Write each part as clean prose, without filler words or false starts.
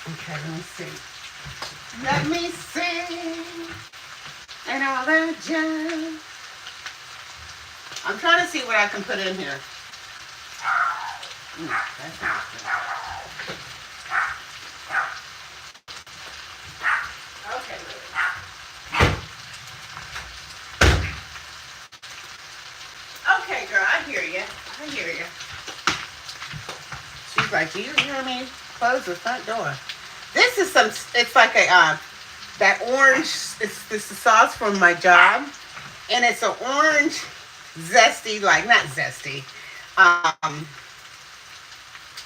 Okay, let me see. Let me see. And all that jazz. I'm trying to see what I can put in here. That's not good. Okay. Okay, girl, I hear you. I hear you. She's like, do you hear me? Close the front door. This is some. It's like a that orange. It's the sauce from my job, and it's an orange, zesty, like not zesty, um,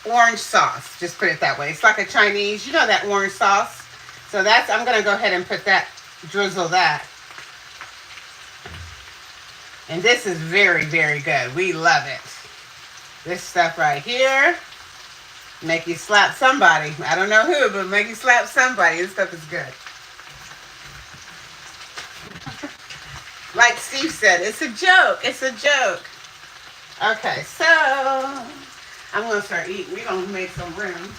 orange sauce. Just put it that way. It's like a Chinese. You know that orange sauce. So that's. I'm gonna go ahead and put that. Drizzle that. And this is very, very good. We love it. This stuff right here. Make you slap somebody. I don't know who, but make you slap somebody. This stuff is good. Like Steve said, it's a joke. It's a joke. Okay, so I'm going to start eating. We're going to make some room.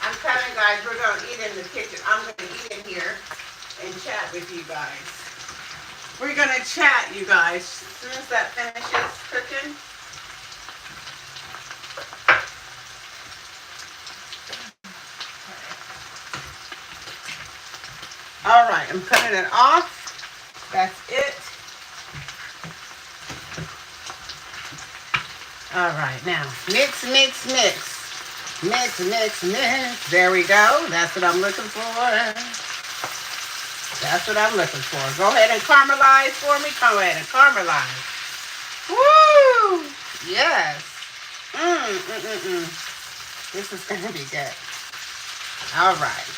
I'm coming, guys. We're going to eat in the kitchen. I'm going to eat in here and chat with you guys. We're going to chat, you guys, as soon as that finishes cooking. All right, I'm cutting it off. That's it. All right, now mix, mix, mix. Mix, mix, mix. There we go. That's what I'm looking for. That's what I'm looking for. Go ahead and caramelize for me. Go ahead and caramelize. Woo! Yes. This is going to be good. All right.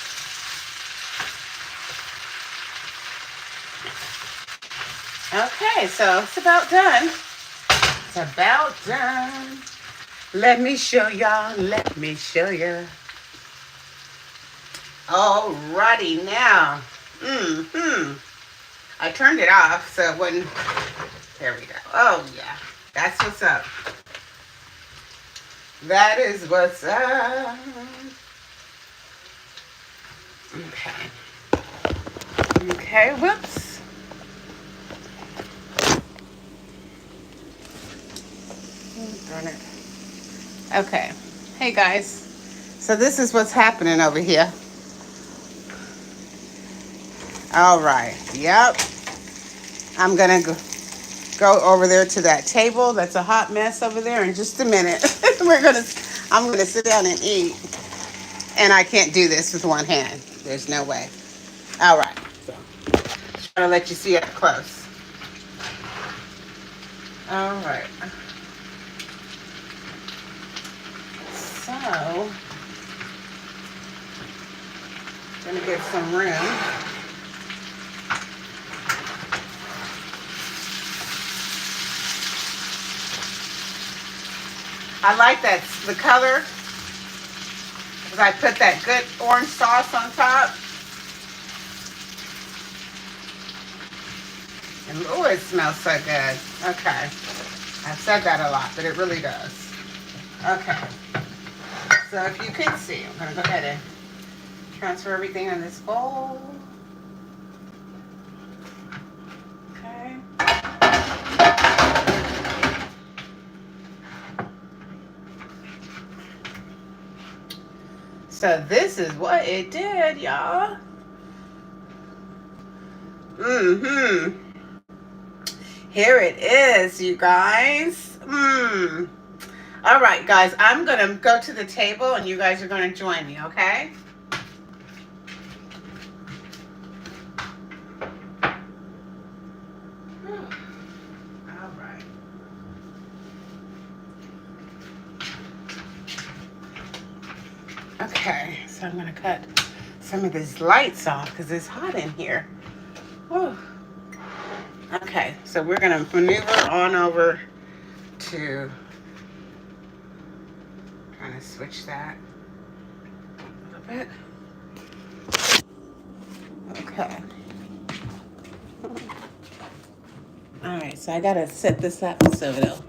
Okay, so it's about done. It's about done. Let me show y'all. Let me show you. Alrighty now. I turned it off so it wouldn't. There we go. Oh yeah, that's what's up. That is what's up. Okay. Okay. Whoops. Darn it. Okay. Hey guys. So this is what's happening over here. All right. Yep. I'm going to go over there to that table. That's a hot mess over there in just a minute. I'm going to sit down and eat. And I can't do this with one hand. There's no way. All right. So, just trying to let you see up close. All right. So, I'm going to give some room. I like that, the color, because I put that good orange sauce on top. And oh, it smells so good. Okay. I've said that a lot, but it really does. Okay. So if you can see, I'm going to go ahead and transfer everything in this bowl. Okay. So this is what it did, y'all. Here it is, you guys. All right, guys, I'm going to go to the table and you guys are going to join me, okay? All right. Okay, so I'm going to cut some of these lights off because it's hot in here. Whew. Okay, so we're going to maneuver on over to, trying to switch that a little bit. Okay. All right, so I got to set this up so it'll